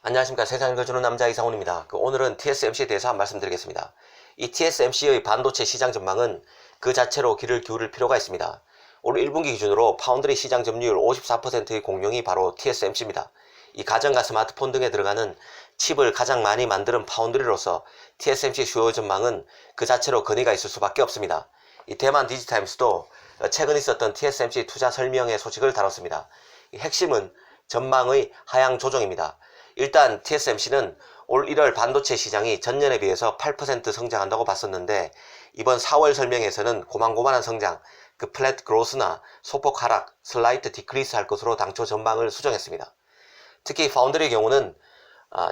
안녕하십니까. 세상을 읽어주는 남자 이상훈입니다. 오늘은 TSMC에 대해서 한 말씀 드리겠습니다. 이 TSMC의 반도체 시장 전망은 그 자체로 귀를 기울일 필요가 있습니다. 올 1분기 기준으로 파운드리 시장 점유율 54%의 공룡이 바로 TSMC입니다. 이 가전과 스마트폰 등에 들어가는 칩을 가장 많이 만드는 파운드리로서 TSMC 수요 전망은 그 자체로 건의가 있을 수밖에 없습니다. 이 대만 디지타임스도 최근 있었던 TSMC 투자 설명회 소식을 다뤘습니다. 이 핵심은 전망의 하향 조정입니다. 일단 TSMC는 올 1월 반도체 시장이 전년에 비해서 8% 성장한다고 봤었는데 이번 4월 설명에서는 고만고만한 성장, 플랫 그로스나 소폭 하락, 슬라이트 디크리스 할 것으로 당초 전망을 수정했습니다. 특히 파운드리의 경우는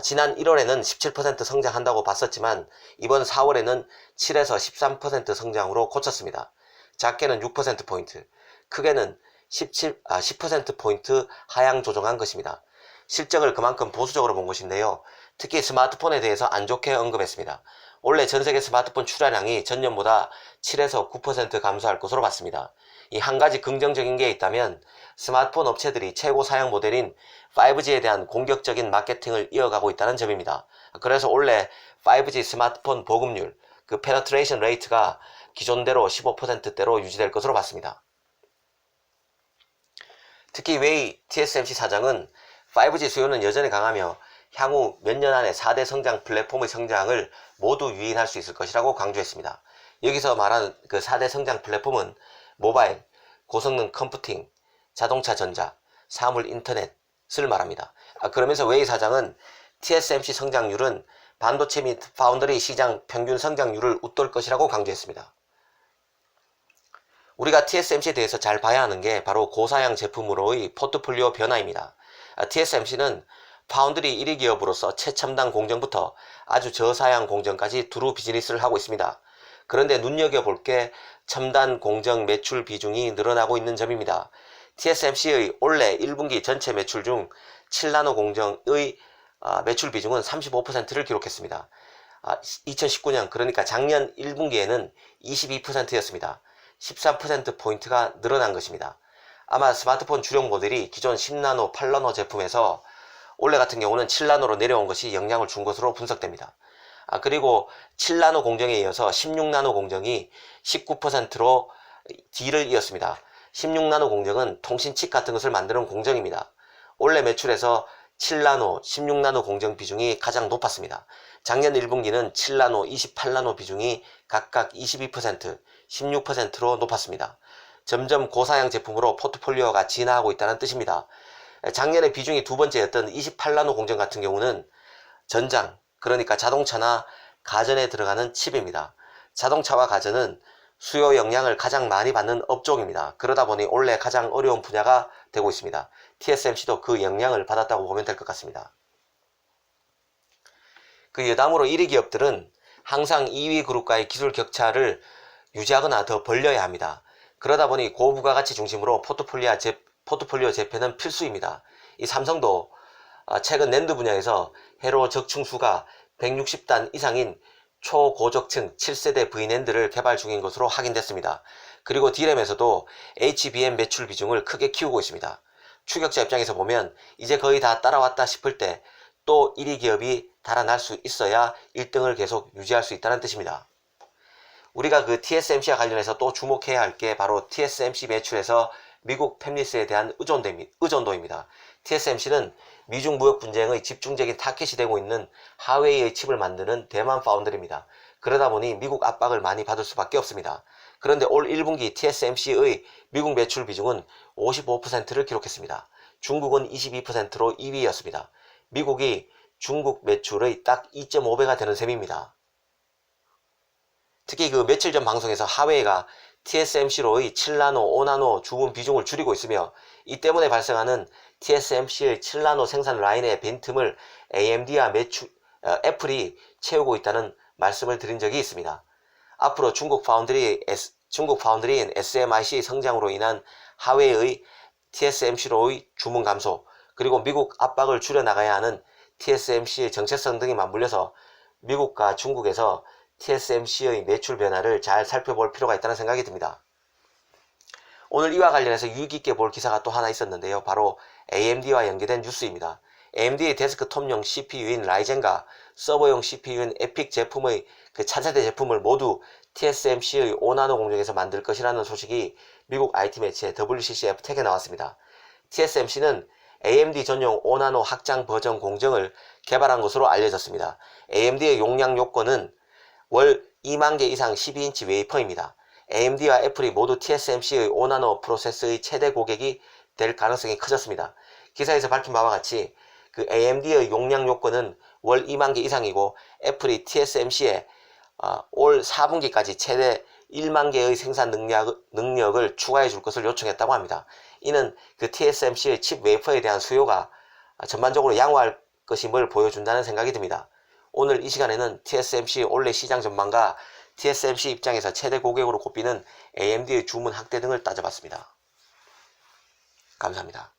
지난 1월에는 17% 성장한다고 봤었지만 이번 4월에는 7에서 13% 성장으로 고쳤습니다. 작게는 6%포인트, 크게는 10%포인트 하향 조정한 것입니다. 실적을 그만큼 보수적으로 본 것인데요. 특히 스마트폰에 대해서 안 좋게 언급했습니다. 원래 전세계 스마트폰 출하량이 전년보다 7에서 9% 감소할 것으로 봤습니다. 이 한 가지 긍정적인 게 있다면 스마트폰 업체들이 최고 사양 모델인 5G에 대한 공격적인 마케팅을 이어가고 있다는 점입니다. 그래서 원래 5G 스마트폰 보급률, 페네트레이션 레이트가 기존대로 15%대로 유지될 것으로 봤습니다. 특히 웨이 TSMC 사장은 5G 수요는 여전히 강하며 향후 몇 년 안에 4대 성장 플랫폼의 성장을 모두 유인할 수 있을 것이라고 강조했습니다. 여기서 말하는 4대 성장 플랫폼은 모바일, 고성능 컴퓨팅, 자동차 전자, 사물 인터넷을 말합니다. 그러면서 웨이 사장은 TSMC 성장률은 반도체 및 파운드리 시장 평균 성장률을 웃돌 것이라고 강조했습니다. 우리가 TSMC에 대해서 잘 봐야 하는 게 바로 고사양 제품으로의 포트폴리오 변화입니다. TSMC는 파운드리 1위 기업으로서 최첨단 공정부터 아주 저사양 공정까지 두루 비즈니스를 하고 있습니다. 그런데 눈여겨볼 게 첨단 공정 매출 비중이 늘어나고 있는 점입니다. TSMC의 올해 1분기 전체 매출 중 7나노 공정의 매출 비중은 35%를 기록했습니다. 2019년 그러니까 작년 1분기에는 22%였습니다. 13%포인트가 늘어난 것입니다. 아마 스마트폰 주력 모델이 기존 10나노, 8나노 제품에서 올해 같은 경우는 7나노로 내려온 것이 영향을 준 것으로 분석됩니다. 그리고 7나노 공정에 이어서 16나노 공정이 19%로 뒤를 이었습니다. 16나노 공정은 통신칩 같은 것을 만드는 공정입니다. 올해 매출에서 7나노, 16나노 공정 비중이 가장 높았습니다. 작년 1분기는 7나노, 28나노 비중이 각각 22%, 16%로 높았습니다. 점점 고사양 제품으로 포트폴리오가 진화하고 있다는 뜻입니다. 작년에 비중이 두 번째였던 28나노 공정 같은 경우는 전장, 그러니까 자동차나 가전에 들어가는 칩입니다. 자동차와 가전은 수요 영향을 가장 많이 받는 업종입니다. 그러다 보니 올해 가장 어려운 분야가 되고 있습니다. TSMC도 그 영향을 받았다고 보면 될 것 같습니다. 여담으로 1위 기업들은 항상 2위 그룹과의 기술 격차를 유지하거나 더 벌려야 합니다. 그러다 보니 고부가가치 중심으로 포트폴리오 재편은 필수입니다. 이 삼성도 최근 낸드 분야에서 회로 적층수가 160단 이상인 초고적층 7세대 V낸드를 개발 중인 것으로 확인됐습니다. 그리고 D램에서도 HBM 매출 비중을 크게 키우고 있습니다. 추격자 입장에서 보면 이제 거의 다 따라왔다 싶을 때 또 1위 기업이 달아날 수 있어야 1등을 계속 유지할 수 있다는 뜻입니다. 우리가 TSMC와 관련해서 또 주목해야 할 게 바로 TSMC 매출에서 미국 팹리스에 대한 의존도입니다. TSMC는 미중 무역 분쟁의 집중적인 타켓이 되고 있는 하웨이의 칩을 만드는 대만 파운드리입니다. 그러다 보니 미국 압박을 많이 받을 수밖에 없습니다. 그런데 올 1분기 TSMC의 미국 매출 비중은 55%를 기록했습니다. 중국은 22%로 2위였습니다. 미국이 중국 매출의 딱 2.5배가 되는 셈입니다. 특히 며칠 전 방송에서 하웨이가 TSMC로의 7나노, 5나노 주문 비중을 줄이고 있으며 이 때문에 발생하는 TSMC의 7나노 생산 라인의 빈틈을 AMD와 애플이 채우고 있다는 말씀을 드린 적이 있습니다. 앞으로 중국 파운드리인 SMIC의 성장으로 인한 하웨이의 TSMC로의 주문 감소, 그리고 미국 압박을 줄여나가야 하는 TSMC의 정체성 등이 맞물려서 미국과 중국에서 TSMC의 매출 변화를 잘 살펴볼 필요가 있다는 생각이 듭니다. 오늘 이와 관련해서 유익 있게 볼 기사가 또 하나 있었는데요. 바로 AMD와 연계된 뉴스입니다. AMD의 데스크톱용 CPU인 라이젠과 서버용 CPU인 에픽 제품의 그 차세대 제품을 모두 TSMC의 5나노 공정에서 만들 것이라는 소식이 미국 IT 매체 WCCF 텍에 나왔습니다. TSMC는 AMD 전용 5나노 확장 버전 공정을 개발한 것으로 알려졌습니다. AMD의 용량 요건은 월 2만 개 이상 12인치 웨이퍼입니다. AMD와 애플이 모두 TSMC의 5나노 프로세스의 최대 고객이 될 가능성이 커졌습니다. 기사에서 밝힌 바와 같이 그 AMD의 용량 요건은 월 2만 개 이상이고 애플이 TSMC에 올 4분기까지 최대 1만 개의 생산 능력을 추가해 줄 것을 요청했다고 합니다. 이는 그 TSMC의 칩 웨이퍼에 대한 수요가 전반적으로 양호할 것임을 보여준다는 생각이 듭니다. 오늘 이 시간에는 TSMC 올해 시장 전망과 TSMC 입장에서 최대 고객으로 꼽히는 AMD의 주문 확대 등을 따져봤습니다. 감사합니다.